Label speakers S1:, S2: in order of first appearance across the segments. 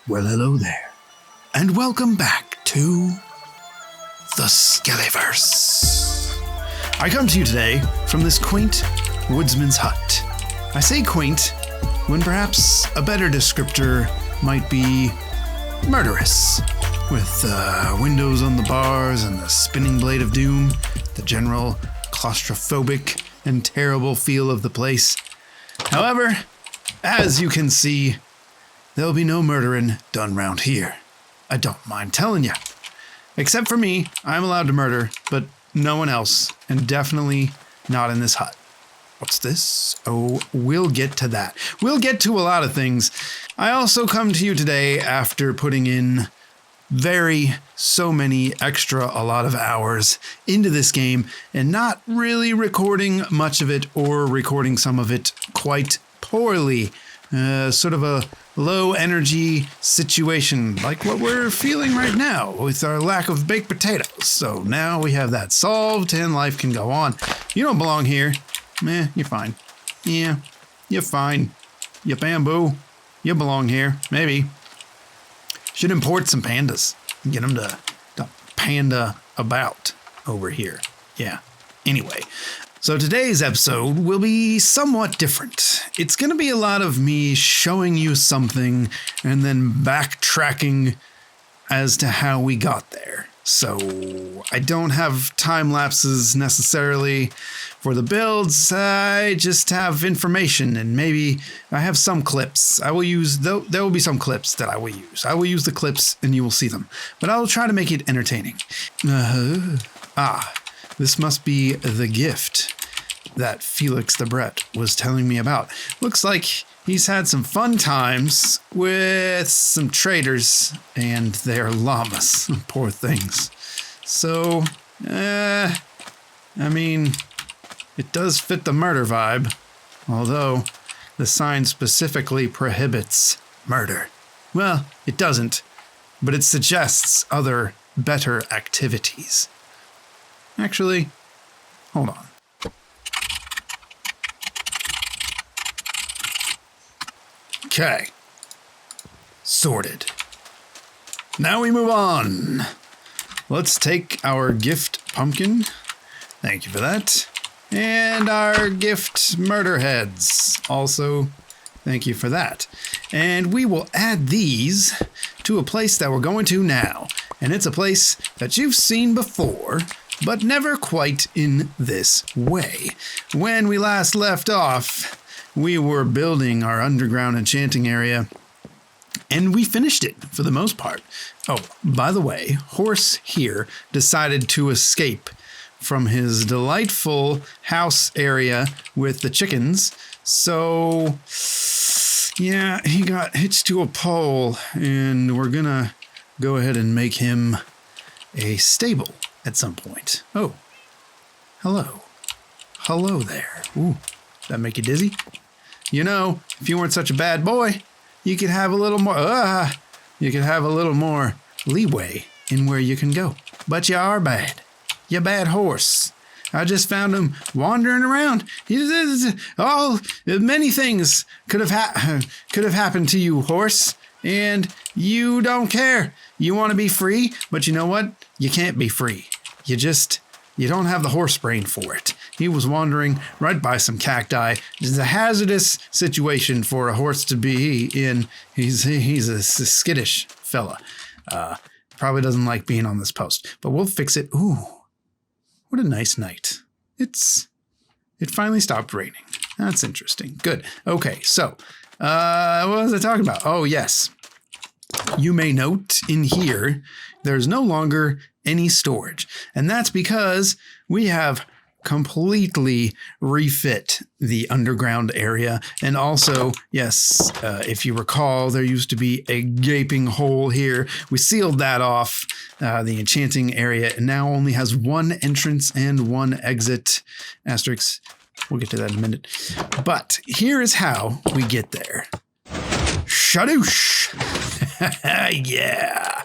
S1: Well, hello there, and welcome back to the Skellyverse. I come to you today from this quaint woodsman's hut. I say quaint when perhaps a better descriptor might be murderous, with windows on the bars and the spinning blade of doom, the general claustrophobic and terrible feel of the place. However, as you can see, there'll be no murdering done round here. I don't mind telling you. Except for me, I'm allowed to murder, but no one else, and definitely not in this hut. What's this? Oh, we'll get to that. We'll get to a lot of things. I also come to you today after putting in a lot of hours into this game and not really recording much of it or recording some of it quite poorly. Sort of a low energy situation like what we're feeling right now with our lack of baked potatoes. So now we have that solved and life can go on. You don't belong here. You're fine. Yeah, you're fine. You bamboo. You belong here. Maybe. Should import some pandas and get them to panda about over here. Yeah. Anyway, so today's episode will be somewhat different. It's going to be a lot of me showing you something and then backtracking as to how we got there. So I don't have time lapses necessarily for the builds. I just have information and maybe I have some clips. I will use, there will be some clips that I will use. I will use the clips and you will see them, but I will try to make it entertaining. This must be the gift that FelixTheBrett was telling me about. Looks like he's had some fun times with some traders and their llamas. Poor things. So, it does fit the murder vibe, although the sign specifically prohibits murder. Well, it doesn't, but it suggests other better activities. Actually, hold on. Okay. Sorted. Now we move on. Let's take our gift pumpkin. Thank you for that. And our gift murder heads. Also, thank you for that. And we will add these to a place that we're going to now. And it's a place that you've seen before, but never quite in this way. When we last left off, we were building our underground enchanting area, and we finished it for the most part. Oh, by the way, Horse here decided to escape from his delightful house area with the chickens. So, yeah, he got hitched to a pole, and we're gonna go ahead and make him a stable at some point. Oh, hello. Hello there. Ooh, that make you dizzy? You know, if you weren't such a bad boy, you could have a little more, leeway in where you can go. But you are bad. You bad horse. I just found him wandering around. Many things could have happened to you, horse, and you don't care. You want to be free, but you know what? You can't be free. You don't have the horse brain for it. He was wandering right by some cacti. It's a hazardous situation for a horse to be in. He's a skittish fella. Probably doesn't like being on this post, but we'll fix it. Ooh, what a nice night. It finally stopped raining. That's interesting. Good. Okay, so what was I talking about? Oh, yes. You may note in here, there's no longer any storage. And that's because we have completely refit the underground area. And also, yes, if you recall, there used to be a gaping hole here. We sealed that off, the enchanting area, and now only has one entrance and one exit. Asterisk. We'll get to that in a minute. But here is how we get there. Shadoosh! Yeah.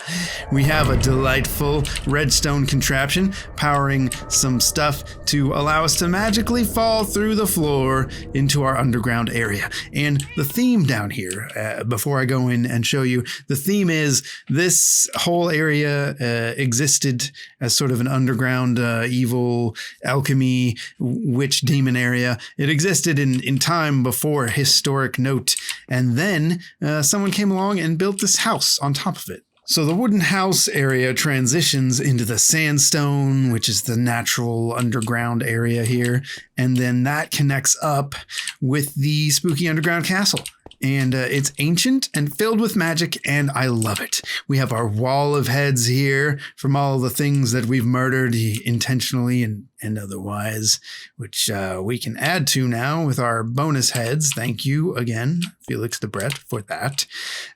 S1: We have a delightful redstone contraption powering some stuff to allow us to magically fall through the floor into our underground area. And the theme down here, before I go in and show you, the theme is this whole area existed as sort of an underground evil alchemy witch demon area. It existed in time before a historic note. And then someone came along and built this house on top of it. So the wooden house area transitions into the sandstone, which is the natural underground area here. And then that connects up with the spooky underground castle. And it's ancient and filled with magic, and I love it. We have our wall of heads here from all the things that we've murdered intentionally and otherwise, which we can add to now with our bonus heads. Thank you again, FelixTheBrett, for that.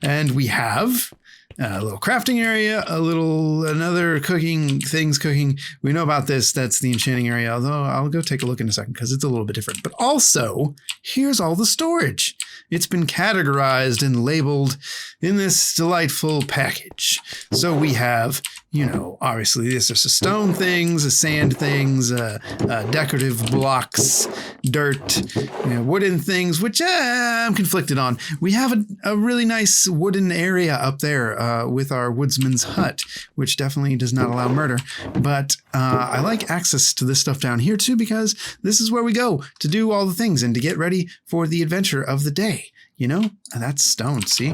S1: And we have a little crafting area, another things cooking. We know about this. That's the enchanting area, although I'll go take a look in a second because it's a little bit different. But also, here's all the storage. It's been categorized and labeled in this delightful package. So we have, obviously this is stone things, sand things, decorative blocks, dirt, wooden things, which I'm conflicted on. We have a really nice wooden area up there with our woodsman's hut, which definitely does not allow murder. But I like access to this stuff down here too, because this is where we go to do all the things and to get ready for the adventure of the day. That's stone, see?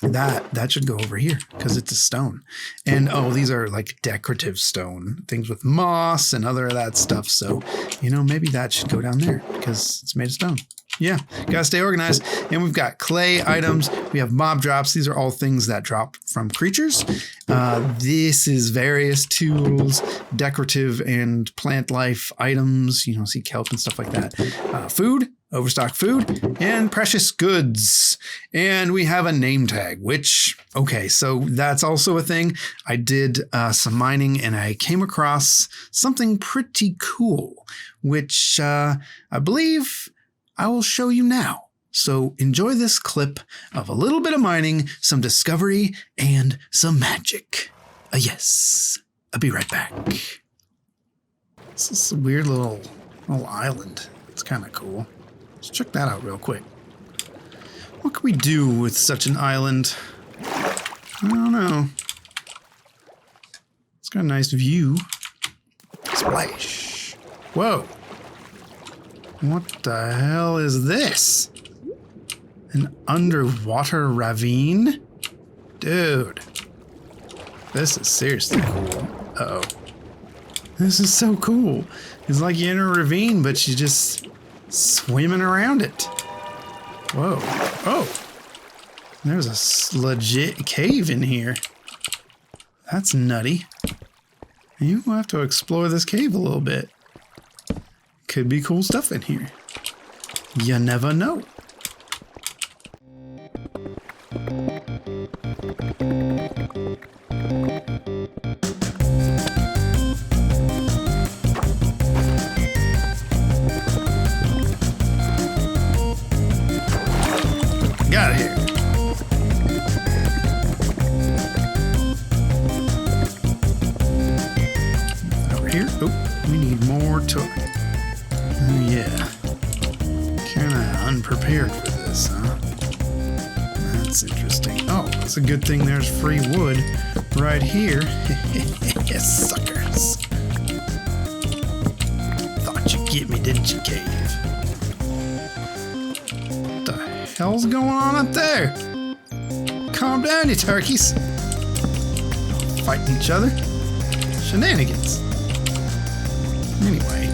S1: That should go over here because it's a stone. And these are like decorative stone, things with moss and other of that stuff. So, maybe that should go down there because it's made of stone. Yeah, gotta stay organized. And we've got clay items. We have mob drops. These are all things that drop from creatures. This is various tools, decorative and plant life items. See kelp and stuff like that. Food. Overstock food, and precious goods. And we have a name tag, so that's also a thing. I did some mining and I came across something pretty cool, which I believe I will show you now. So enjoy this clip of a little bit of mining, some discovery, and some magic. Yes, I'll be right back. This is a weird little island. It's kind of cool. Let's check that out real quick. What can we do with such an island? I don't know. It's got a nice view. Splash. Whoa. What the hell is this? An underwater ravine? Dude. This is seriously cool. Uh-oh. This is so cool. It's like you're in a ravine, but you just swimming around it. Whoa. Oh. There's a legit cave in here. That's nutty. You will have to explore this cave a little bit. Could be cool stuff in here. You never know. Got it here. Over here. Oh, we need more torch. Oh, yeah. Kind of unprepared for this, huh? That's interesting. Oh, that's a good thing there's free wood right here. Yes, suckers. Thought you'd get me, didn't you, cave? Hell's going on up there? Calm down, you turkeys. Fighting each other? Shenanigans. Anyway.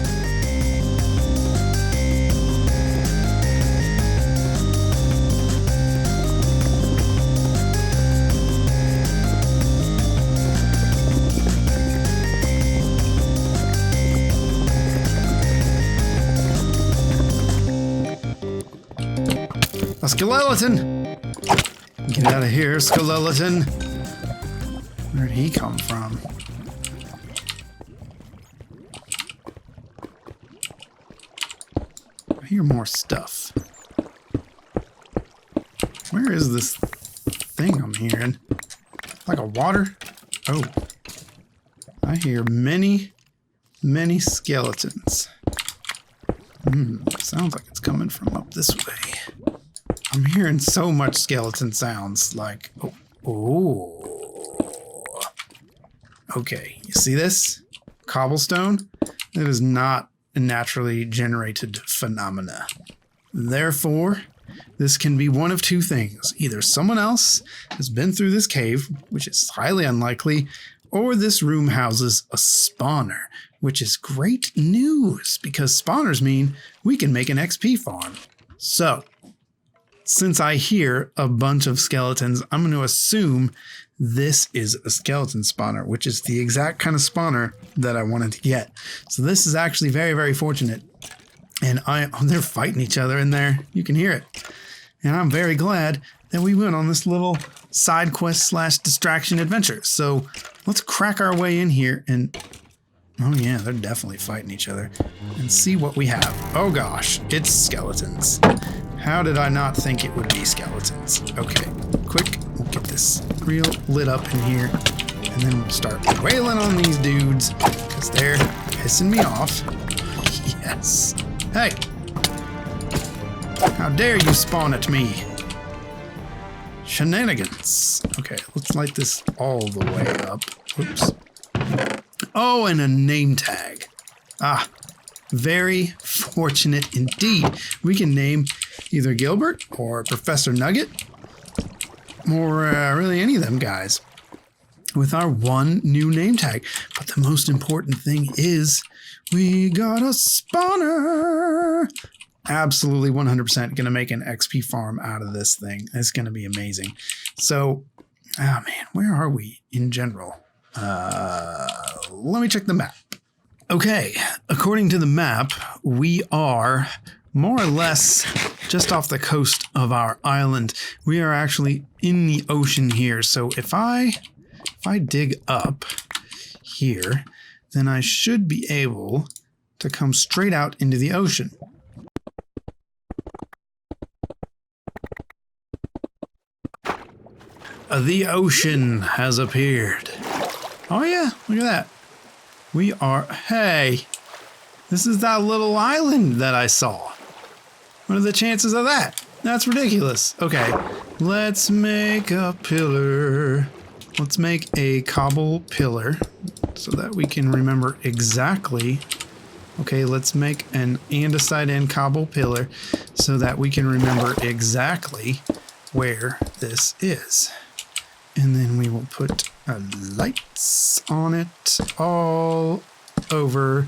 S1: A skeleton! Get out of here, skeleton. Where'd he come from? I hear more stuff. Where is this thing I'm hearing? like a water. Oh, I hear many, many skeletons. Sounds like it's coming from up this way. I'm hearing so much skeleton sounds like, oh. Okay, you see this? Cobblestone? It is not a naturally generated phenomena. Therefore, this can be one of two things. Either someone else has been through this cave, which is highly unlikely, or this room houses a spawner, which is great news because spawners mean we can make an XP farm. So, since I hear a bunch of skeletons, I'm going to assume this is a skeleton spawner, which is the exact kind of spawner that I wanted to get. So this is actually very, very fortunate. And they're fighting each other in there. You can hear it. And I'm very glad that we went on this little side quest / distraction adventure. So let's crack our way in here and, oh yeah, they're definitely fighting each other, and see what we have. Oh gosh, it's skeletons. How did I not think it would be skeletons? Okay, quick, we'll get this real lit up in here, and then we'll start wailing on these dudes, because they're pissing me off. Yes. Hey! How dare you spawn at me? Shenanigans. Okay, let's light this all the way up. Oops. Oh, and a name tag. Ah, very fortunate indeed. We can name either Gilbert or Professor Nugget, or really any of them guys, with our one new name tag. But the most important thing is we got a spawner. Absolutely 100% going to make an XP farm out of this thing. It's going to be amazing. So, oh man, where are we in general? Let me check the map. Okay, according to the map, we are more or less just off the coast of our island. We are actually in the ocean here. So if I dig up here, then I should be able to come straight out into the ocean. The ocean has appeared. Oh yeah, look at that. We are, hey, this is that little island that I saw. What are the chances of that? That's ridiculous. Okay, let's make a pillar. Let's make a cobble pillar so that we can remember exactly. Okay, let's make an andesite and cobble pillar so that we can remember exactly where this is. And then we will put lights on it all over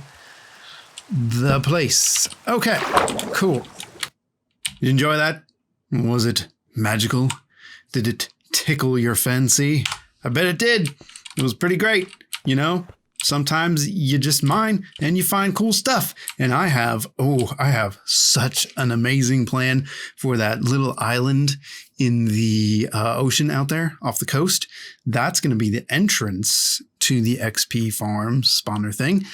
S1: the place. Okay, cool. You enjoy that? Was it magical? Did it tickle your fancy? I bet it did. It was pretty great. You know, sometimes you just mine and you find cool stuff. And I have such an amazing plan for that little island in the ocean out there off the coast. That's going to be the entrance to the XP farm spawner thing.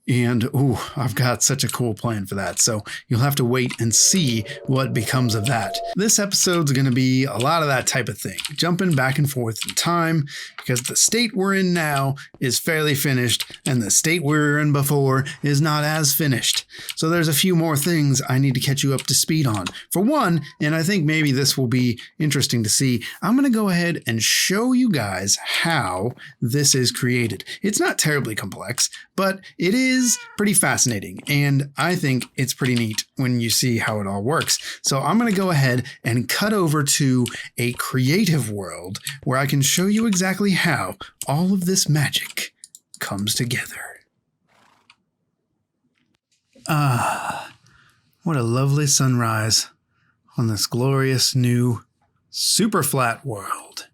S1: And I've got such a cool plan for that. So you'll have to wait and see what becomes of that. This episode's going to be a lot of that type of thing, jumping back and forth in time, because the state we're in now is fairly finished and the state we were in before is not as finished. So there's a few more things I need to catch you up to speed on. For one, and I think maybe this will be interesting to see, I'm going to go ahead and show you guys how this is created. It's not terribly complex, but it is pretty fascinating, and I think it's pretty neat when you see how it all works. So I'm going to go ahead and cut over to a creative world where I can show you exactly how all of this magic comes together. Ah, what a lovely sunrise on this glorious new super flat world.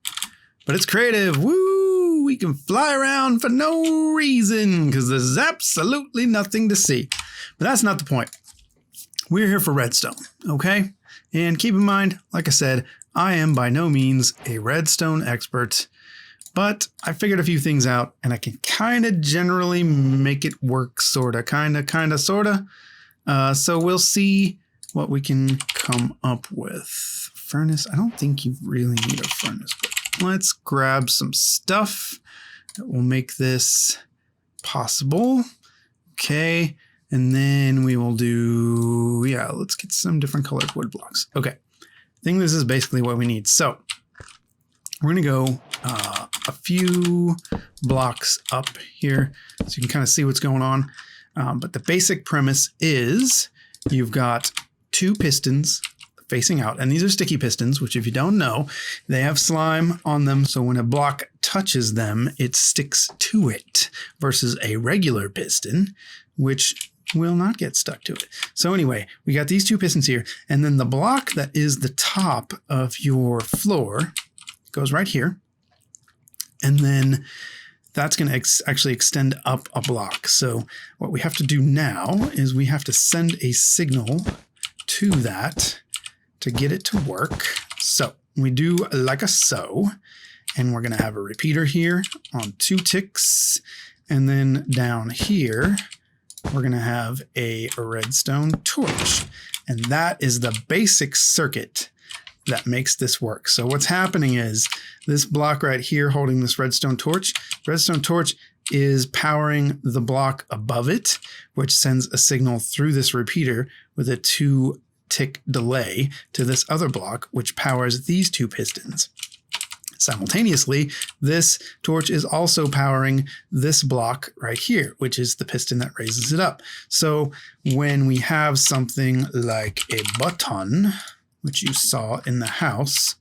S1: But it's creative. Woo! We can fly around for no reason because there's absolutely nothing to see. But that's not the point. We're here for redstone, okay? And keep in mind, like I said, I am by no means a redstone expert, but I figured a few things out and I can kind of generally make it work, sorta. So we'll see what we can come up with. Furnace, I don't think you really need a furnace, but let's grab some stuff that will make this possible. Okay. And then we will do, yeah, let's get some different colored wood blocks. Okay. I think this is basically what we need. So we're going to go a few blocks up here so you can kind of see what's going on. But the basic premise is you've got two pistons facing out, and these are sticky pistons, which if you don't know, they have slime on them. So when a block touches them, it sticks to it versus a regular piston, which will not get stuck to it. So anyway, we got these two pistons here, and then the block that is the top of your floor goes right here. And then that's going to actually extend up a block. So what we have to do now is we have to send a signal to that to get it to work. So we do like a so, and we're going to have a repeater here on 2 ticks. And then down here, we're going to have a redstone torch. And that is the basic circuit that makes this work. So what's happening is this block right here holding this redstone torch is powering the block above it, which sends a signal through this repeater with a 2-tick delay to this other block, which powers these two pistons. Simultaneously, this torch is also powering this block right here, which is the piston that raises it up. So when we have something like a button, which you saw in the house,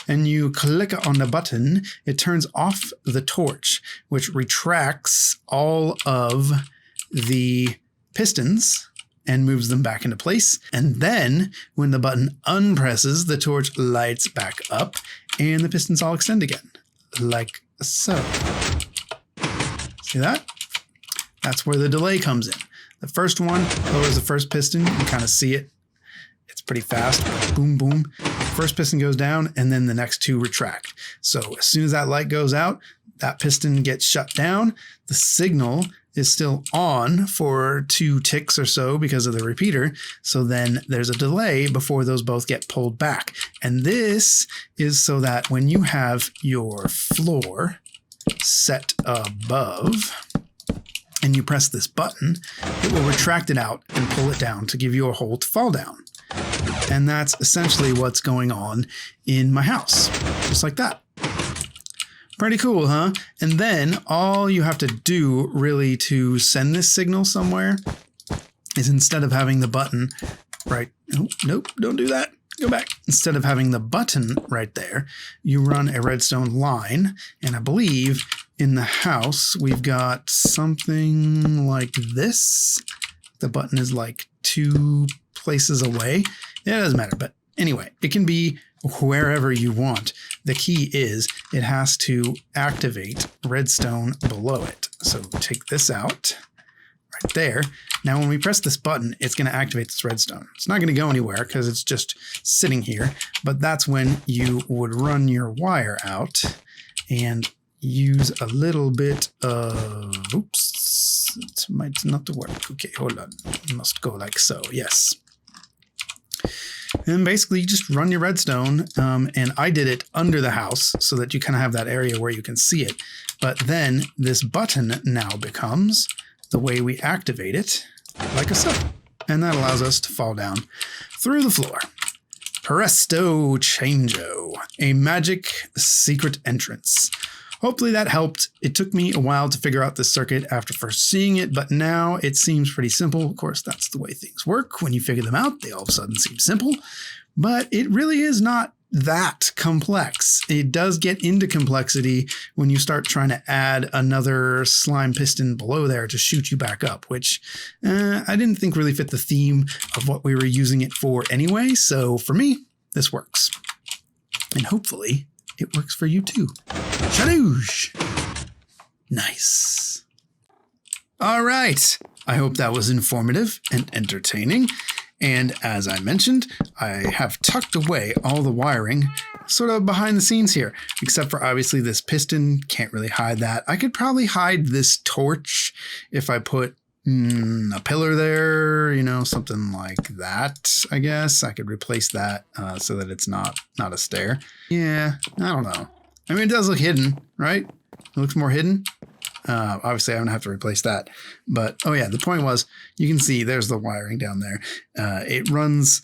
S1: and you click on the button, it turns off the torch, which retracts all of the pistons and moves them back into place. And then when the button unpresses, the torch lights back up and the pistons all extend again, like so. See that? That's where the delay comes in. The first one lowers the first piston. You can kind of see it. It's pretty fast. Boom, boom. First piston goes down and then the next two retract. So as soon as that light goes out, that piston gets shut down. The signal is still on for 2 ticks or so because of the repeater. So then there's a delay before those both get pulled back. And this is so that when you have your floor set above and you press this button, it will retract it out and pull it down to give you a hole to fall down. And that's essentially what's going on in my house, just like that. Pretty cool, huh? And then all you have to do really to send this signal somewhere is instead of having the button right, nope, don't do that. Go back. Instead of having the button right there, you run a redstone line. And I believe in the house, we've got something like this. The button is like 2 places away. It doesn't matter, but anyway, it can be wherever you want. The key is it has to activate redstone below it. So take this out right there. Now, when we press this button, it's going to activate this redstone. It's not going to go anywhere because it's just sitting here, but that's when you would run your wire out and use a little bit of, oops, it might not work. Okay, hold on. It must go like so. Yes. And basically you just run your redstone, and I did it under the house so that you kind of have that area where you can see it. But then this button now becomes the way we activate it, like so. And that allows us to fall down through the floor. Presto changeo, a magic secret entrance. Hopefully that helped. It took me a while to figure out this circuit after first seeing it, but now it seems pretty simple. Of course, that's the way things work. When you figure them out, they all of a sudden seem simple, but it really is not that complex. It does get into complexity when you start trying to add another slime piston below there to shoot you back up, which I didn't think really fit the theme of what we were using it for anyway. So for me, this works. And hopefully it works for you too. Shadoosh! Nice. All right. I hope that was informative and entertaining. And as I mentioned, I have tucked away all the wiring sort of behind the scenes here, except for obviously this piston. Can't really hide that. I could probably hide this torch if I put a pillar there, you know, something like that, I guess. I could replace that so that it's not a stair. Yeah, I don't know. I mean, it does look hidden, right? It looks more hidden. Obviously, I'm going to have to replace that. But, oh yeah, the point was, you can see there's the wiring down there. It runs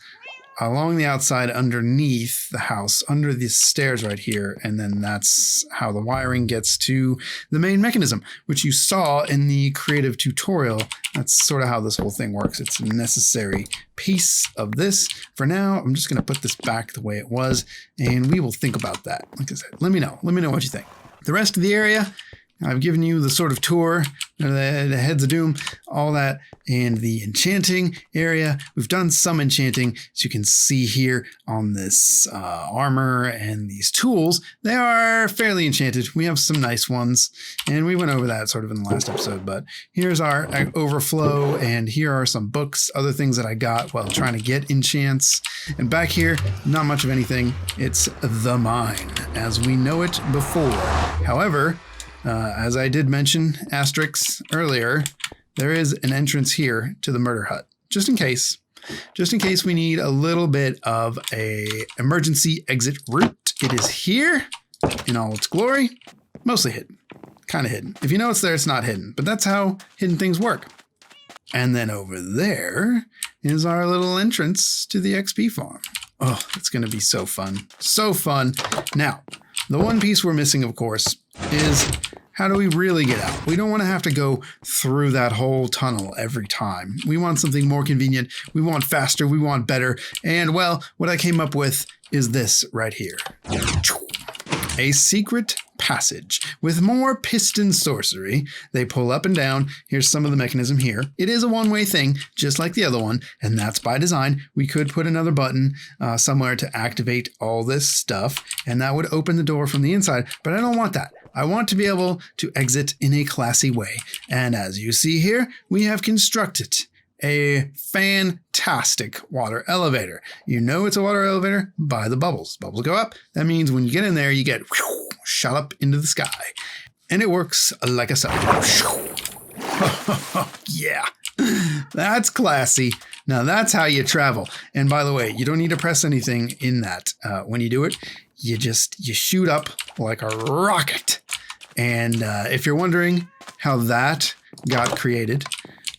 S1: along the outside underneath the house, under the stairs right here. And then that's how the wiring gets to the main mechanism, which you saw in the creative tutorial. That's sort of how this whole thing works. It's a necessary piece of this. For now, I'm just going to put this back the way it was, and we will think about that. Like I said, let me know. Let me know what you think. The rest of the area, I've given you the sort of tour, the heads of doom, all that, and the enchanting area. We've done some enchanting, as you can see here on this armor and these tools. They are fairly enchanted. We have some nice ones, and we went over that sort of in the last episode, but here's our overflow, and here are some books, other things that I got while trying to get enchants. And back here, not much of anything. It's the mine, as we know it before. However, as I did mention, asterisks earlier, there is an entrance here to the murder hut, just in case we need a little bit of a emergency exit route. It is here in all its glory, mostly hidden, kind of hidden. If you know it's there, it's not hidden, but that's how hidden things work. And then over there is our little entrance to the XP farm. Oh, it's going to be so fun. So fun. Now, the one piece we're missing, of course, is how do we really get out? We don't want to have to go through that whole tunnel every time. We want something more convenient. We want faster. We want better. And, well, what I came up with is this right here. A secret passage with more piston sorcery. They pull up and down. Here's some of the mechanism here. It is a one-way thing, just like the other one, and that's by design. We could put another button somewhere to activate all this stuff, and that would open the door from the inside, but I don't want that. I want to be able to exit in a classy way. And as you see here, we have constructed a fantastic water elevator. You know it's a water elevator by the bubbles. Bubbles go up. That means when you get in there, you get shot up into the sky. And it works like a submarine. Yeah, that's classy. Now that's how you travel. And by the way, you don't need to press anything in that. When you do it, you shoot up like a rocket. And if you're wondering how that got created,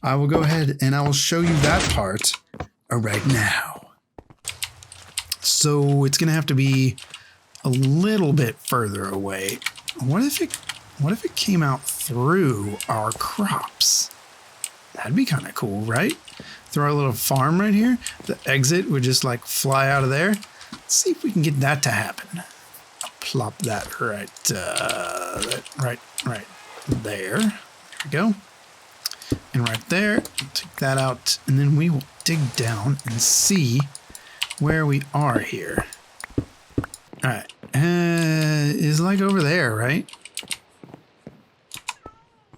S1: I will go ahead and I will show you that part right now. So it's going to have to be a little bit further away. What if it came out through our crops? That'd be kind of cool, right? Through our little farm right here, the exit would just like fly out of there. Let's see if we can get that to happen. I'll plop that right there. There we go. And right there, take that out, and then we will dig down and see where we are here. All right, is like over there, right?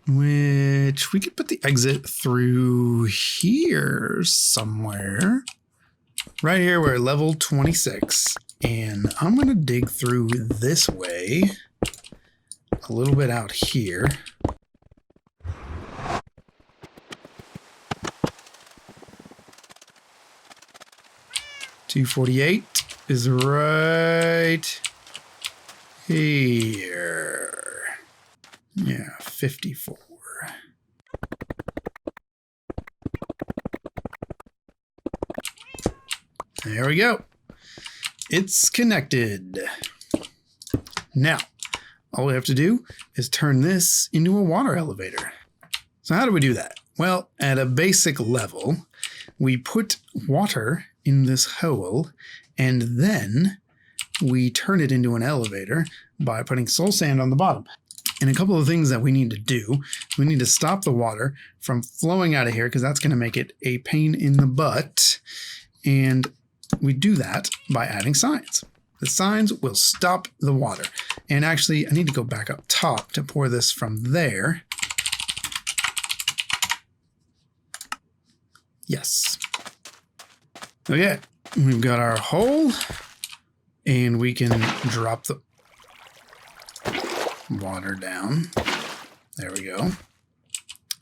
S1: Which we could put the exit through here somewhere. Right here, we're level 26, and I'm gonna dig through this way, a little bit out here. $248 is right here. Yeah, 54. There we go. It's connected. Now, all we have to do is turn this into a water elevator. So how do we do that? Well, at a basic level, we put water in this hole, and then we turn it into an elevator by putting soul sand on the bottom. And a couple of things that we need to do, we need to stop the water from flowing out of here, because that's going to make it a pain in the butt. And we do that by adding signs. The signs will stop the water. And actually, I need to go back up top to pour this from there. Yes. Okay, we've got our hole, and we can drop the water down. There we go.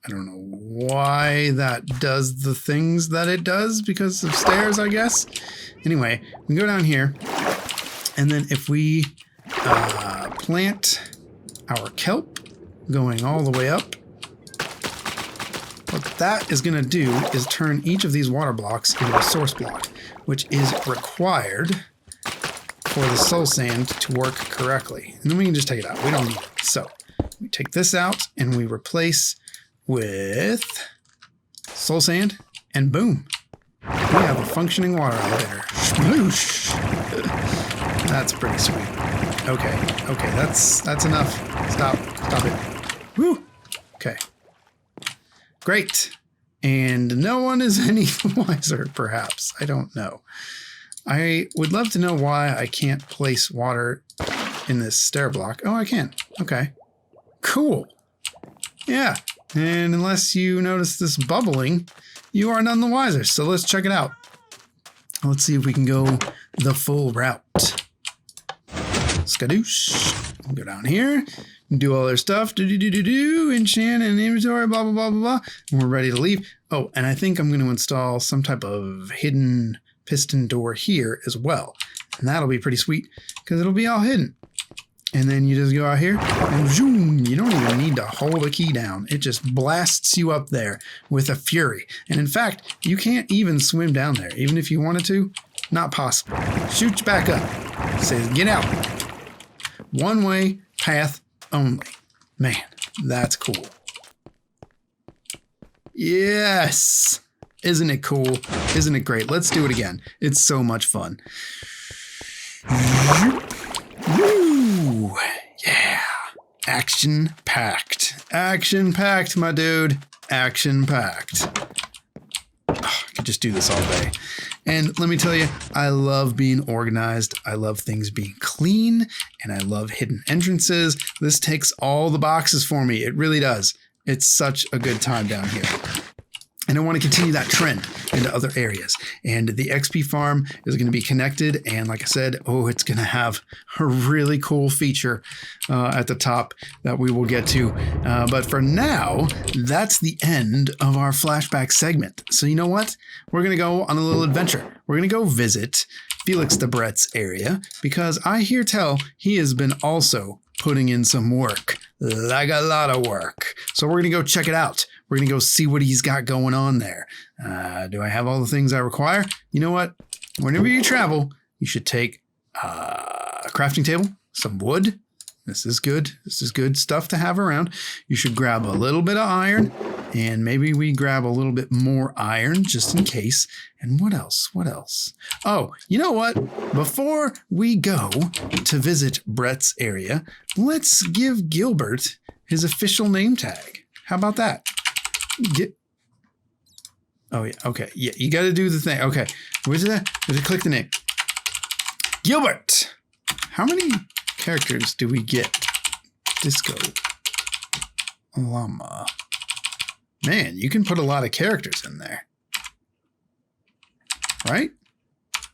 S1: I don't know why that does the things that it does because of stairs, I guess. Anyway, we go down here, and then if we plant our kelp going all the way up, what that is going to do is turn each of these water blocks into a source block, which is required for the soul sand to work correctly. And then we can just take it out. We don't need it. So we take this out and we replace with soul sand, and boom, we have a functioning water elevator. Sploosh. That's pretty sweet. Okay, that's enough. Stop it. Woo. Okay. Great. And no one is any wiser, perhaps. I don't know. I would love to know why I can't place water in this stair block. Oh, I can. Okay. Cool. Yeah. And unless you notice this bubbling, you are none the wiser. So let's check it out. Let's see if we can go the full route. Skadoosh. Go down here. Do all their stuff. Enchant and inventory, blah, blah, blah, blah, blah. And we're ready to leave. Oh, and I think I'm going to install some type of hidden piston door here as well. And that'll be pretty sweet because it'll be all hidden. And then you just go out here and zoom. You don't even need to hold a key down. It just blasts you up there with a fury. And in fact, you can't even swim down there. Even if you wanted to, not possible. Shoots back up. Says, get out. One way path only. Man, that's cool. Yes. Isn't it cool? Isn't it great? Let's do it again. It's so much fun. Woo! Yeah. Action-packed. Action-packed, my dude. Action-packed. Oh, I could just do this all day. And let me tell you, I love being organized. I love things being clean, and I love hidden entrances. This ticks all the boxes for me. It really does. It's such a good time down here. And I want to continue that trend into other areas. And the XP farm is going to be connected. And like I said, it's going to have a really cool feature at the top that we will get to. But for now, that's the end of our flashback segment. So you know what? We're going to go on a little adventure. We're going to go visit FelixTheBrett's area because I hear tell he has been also putting in some work, like a lot of work. So we're going to go check it out. We're going to go see what he's got going on there. Do I have all the things I require? You know what? Whenever you travel, you should take a crafting table, some wood. This is good. This is good stuff to have around. You should grab a little bit of iron, and maybe we grab a little bit more iron just in case. And what else? What else? Oh, you know what? Before we go to visit Brett's area, let's give Gilbert his official name tag. How about that? Oh, yeah. Okay. Yeah, you got to do the thing. Okay. Where's it at? Where's it? Click the name. Gilbert. How many characters do we get? Disco Llama. Man, you can put a lot of characters in there. Right?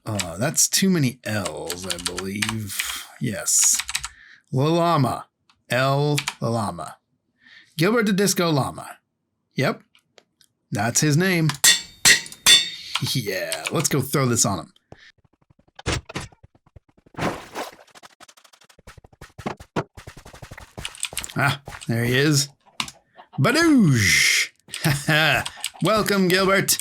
S1: That's too many L's, I believe. Yes. Llama. Llama. Gilbert the Disco Llama. Yep. That's his name. Yeah, let's go throw this on him. Ah, there he is. Badoosh! Welcome, Gilbert.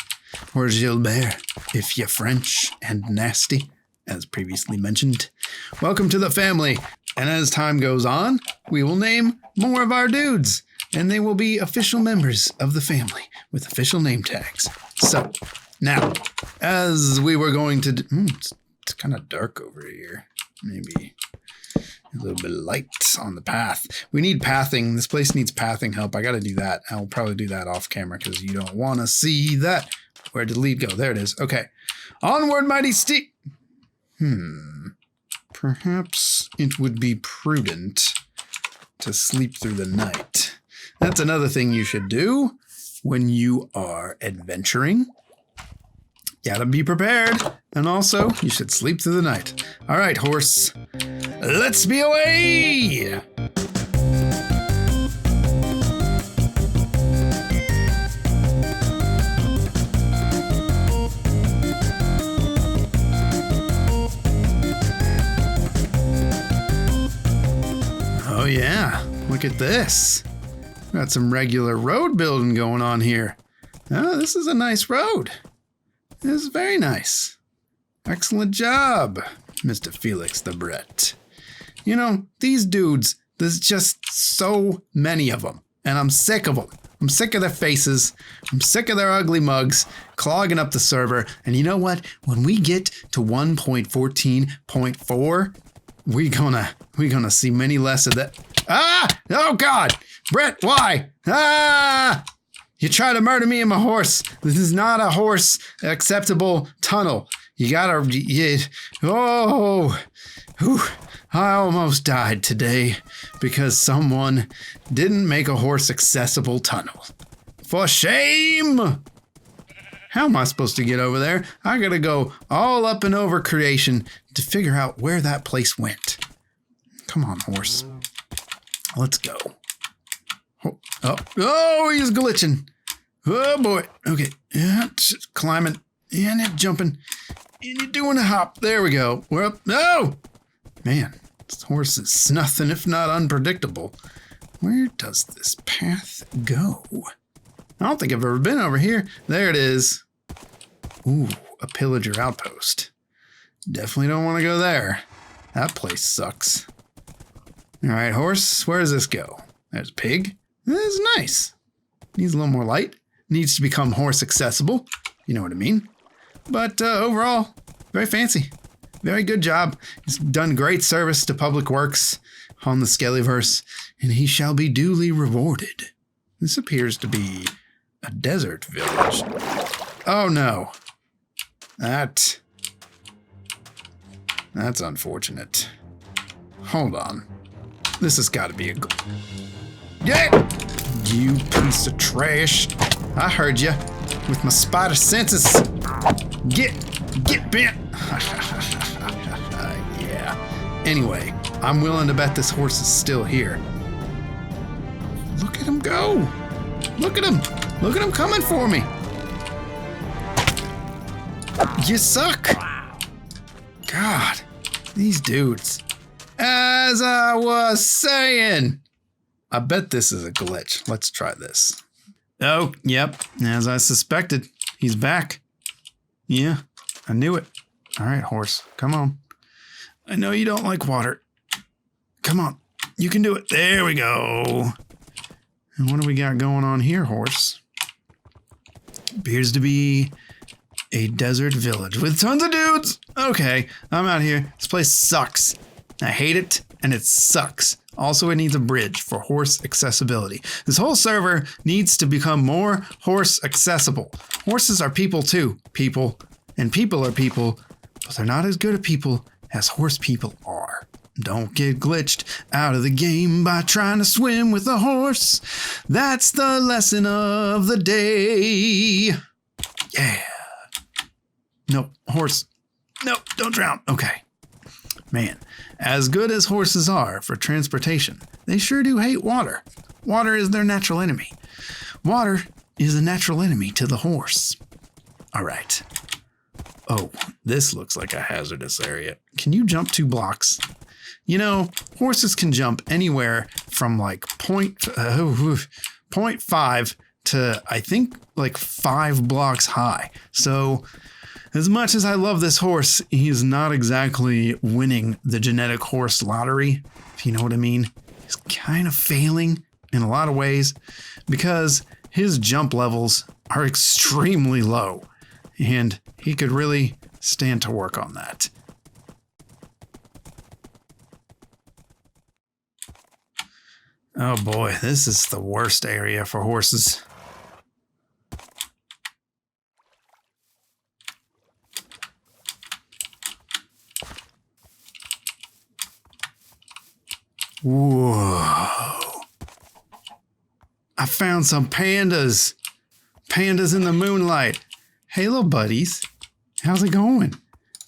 S1: Or Gilbert, if you're French and nasty, as previously mentioned. Welcome to the family. And as time goes on, we will name more of our dudes. And they will be official members of the family with official name tags. So, now, as we were going to... it's kind of dark over here. Maybe a little bit of light on the path. We need pathing. This place needs pathing help. I got to do that. I'll probably do that off camera because you don't want to see that. Where did the lead go? There it is. Okay. Onward, mighty steep. Perhaps it would be prudent to sleep through the night. That's another thing you should do when you are adventuring. You gotta be prepared. And also, you should sleep through the night. All right, horse. Let's be away! Oh yeah, look at this. Got some regular road building going on here. Oh, this is a nice road. This is very nice. Excellent job, Mr. FelixTheBrett. You know, these dudes, there's just so many of them, and I'm sick of them. I'm sick of their faces. I'm sick of their ugly mugs clogging up the server. And you know what? When we get to 1.14.4, we're gonna see many less of that. Ah! Oh God! Brett, why? Ah! You try to murder me and my horse. This is not a horse acceptable tunnel. You gotta, I almost died today because someone didn't make a horse accessible tunnel. For shame! How am I supposed to get over there? I gotta go all up and over creation to figure out where that place went. Come on, horse. Let's go. Oh, he's glitching. Oh boy. Okay. Yeah, just climbing and jumping. And you're doing a hop. There we go. We're up. No! Man, this horse is nothing if not unpredictable. Where does this path go? I don't think I've ever been over here. There it is. Ooh, a pillager outpost. Definitely don't want to go there. That place sucks. All right, horse, where does this go? There's a pig. This is nice. Needs a little more light. Needs to become horse accessible. You know what I mean. But overall, very fancy. Very good job. He's done great service to public works on the Skellyverse, and he shall be duly rewarded. This appears to be a desert village. Oh no. That's unfortunate. Hold on. This has got to be a yeah! You piece of trash. I heard you with my spider senses. Get bent. Yeah. Anyway, I'm willing to bet this horse is still here. Look at him go. Look at him. Look at him coming for me. You suck. God, these dudes. As I was saying, I bet this is a glitch. Let's try this. Oh, yep. As I suspected, he's back. Yeah, I knew it. All right, horse, come on. I know you don't like water. Come on, you can do it. There we go. And what do we got going on here, horse? Appears to be a desert village with tons of dudes. Okay, I'm out here. This place sucks. I hate it, and it sucks. Also, it needs a bridge for horse accessibility. This whole server needs to become more horse accessible. Horses are people too, people. And people are people, but they're not as good at people as horse people are. Don't get glitched out of the game by trying to swim with a horse. That's the lesson of the day. Yeah. No, horse. No, don't drown. Okay. Man, as good as horses are for transportation, they sure do hate water. Water is their natural enemy. Water is a natural enemy to the horse. All right. Oh, this looks like a hazardous area. Can you jump 2 blocks? You know, horses can jump anywhere from like 0.5 to I think like 5 blocks high. So as much as I love this horse, he's not exactly winning the genetic horse lottery, if you know what I mean. He's kind of failing in a lot of ways because his jump levels are extremely low, and he could really stand to work on that. Oh boy, this is the worst area for horses. Whoa. I found some pandas. Pandas in the moonlight. Hey, little buddies. How's it going?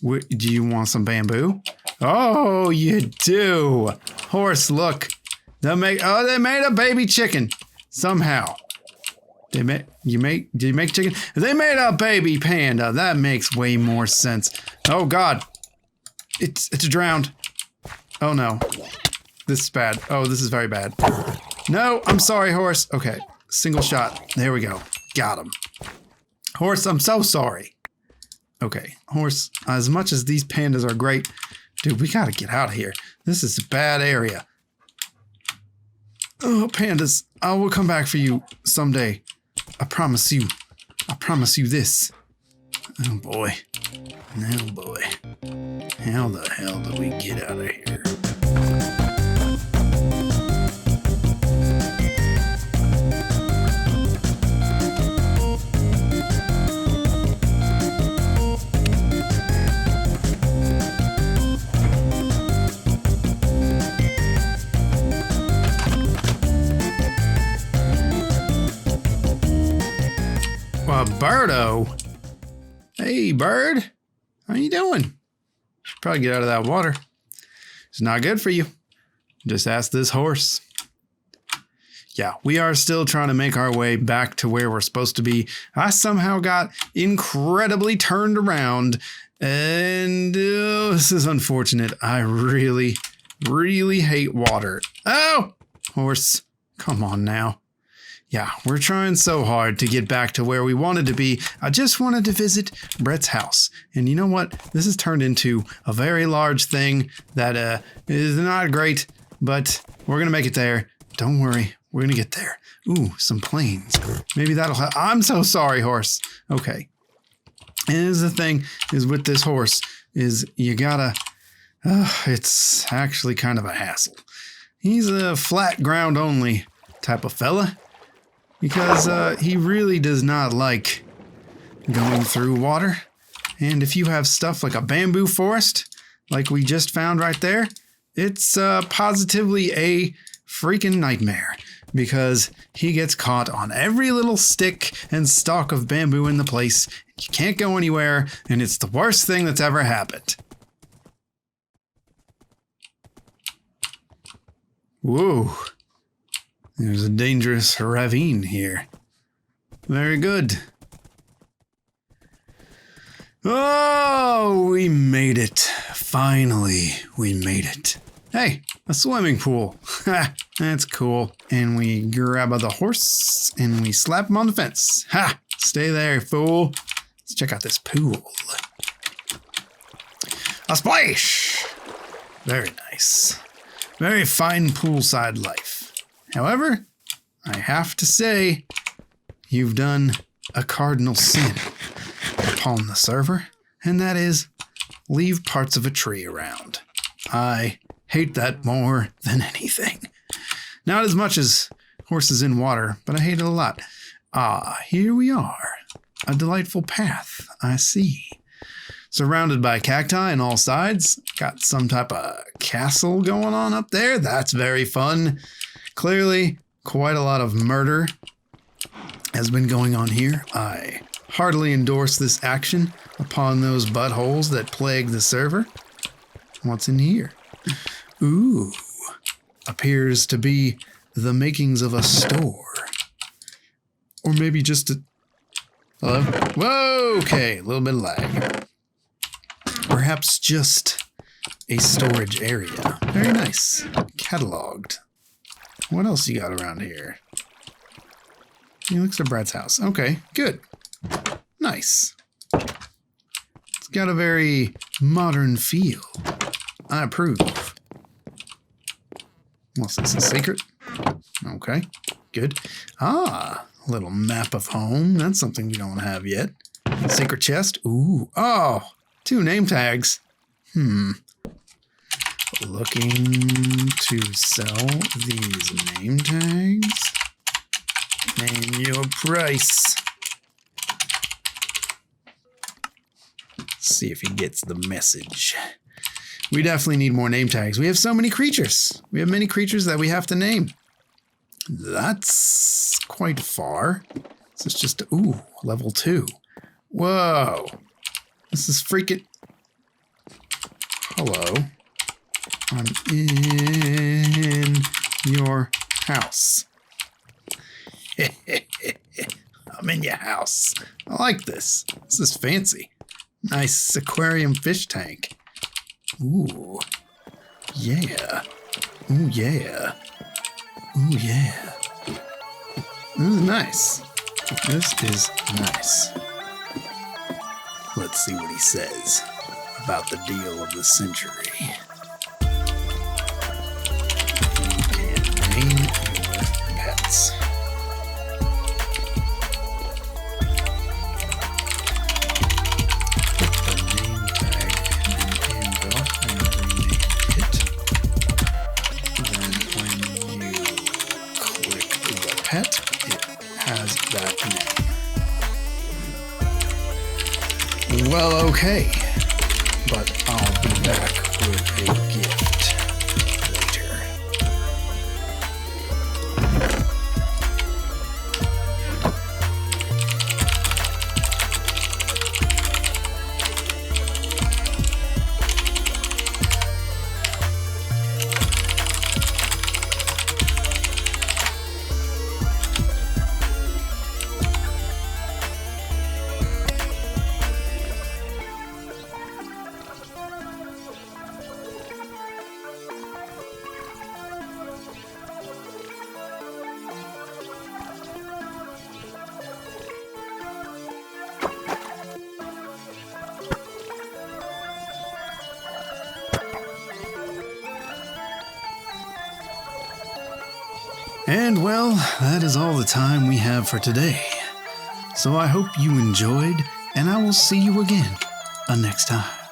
S1: Do you want some bamboo? Oh, you do. Horse, look. They made a baby chicken. Somehow. Did you make chicken? They made a baby panda. That makes way more sense. Oh God. It's drowned. Oh no. This is bad. Oh, this is very bad. No, I'm sorry, horse. Okay, single shot. There we go. Got him. Horse, I'm so sorry. Okay, horse, as much as these pandas are great, dude, we gotta get out of here. This is a bad area. Oh, pandas, I will come back for you someday. I promise you. I promise you this. Oh boy. Oh boy. How the hell do we get out of here? Birdo. Hey, bird. How you doing? Should probably get out of that water. It's not good for you. Just ask this horse. Yeah, we are still trying to make our way back to where we're supposed to be. I somehow got incredibly turned around, and this is unfortunate. I really, really hate water. Oh, horse, come on now. Yeah, we're trying so hard to get back to where we wanted to be. I just wanted to visit Brett's house. And you know what? This has turned into a very large thing that is not great, but we're going to make it there. Don't worry. We're going to get there. Ooh, some planes. Maybe that'll help. I'm so sorry, horse. Okay. And here's the thing is with this horse is you gotta, it's actually kind of a hassle. He's a flat ground only type of fella. Because he really does not like going through water. And if you have stuff like a bamboo forest, like we just found right there, it's positively a freaking nightmare. Because he gets caught on every little stick and stalk of bamboo in the place. You can't go anywhere, and it's the worst thing that's ever happened. Whoa. There's a dangerous ravine here. Very good. Oh, we made it. Finally, we made it. Hey, a swimming pool. Ha, that's cool. And we grab the horse and we slap him on the fence. Ha, stay there, fool. Let's check out this pool. A splash. Very nice. Very fine poolside life. However, I have to say, you've done a cardinal sin upon the server, and that is leave parts of a tree around. I hate that more than anything. Not as much as horses in water, but I hate it a lot. Ah, here we are. A delightful path, I see. Surrounded by cacti on all sides. Got some type of castle going on up there. That's very fun. Clearly, quite a lot of murder has been going on here. I heartily endorse this action upon those buttholes that plague the server. What's in here? Ooh, appears to be the makings of a store. Or maybe just a... Hello? Whoa, okay, a little bit of lag. Perhaps just a storage area. Very nice. Cataloged. What else you got around here? He looks at Brett's house. Okay, good. Nice. It's got a very modern feel. I approve. What's this, a secret? Okay, good. Ah, a little map of home. That's something we don't have yet. Secret chest. Ooh, oh, 2 name tags. Looking to sell these name tags. Name your price. See if he gets the message. We definitely need more name tags. We have so many creatures. We have many creatures that we have to name. That's quite far. This is just, ooh, level 2. Whoa. This is freaking... Hello. I'm in your house. I'm in your house. I like this. This is fancy. Nice aquarium fish tank. Ooh. Yeah. Ooh, yeah. Ooh, yeah. This is nice. This is nice. Let's see what he says about the deal of the century. You can name your pets. Put the name tag in an anvil and rename it. Then when you click the pet, it has that name. Well, okay, but I'll be back with a gift later. And well, that is all the time we have for today. So I hope you enjoyed, and I will see you again next time.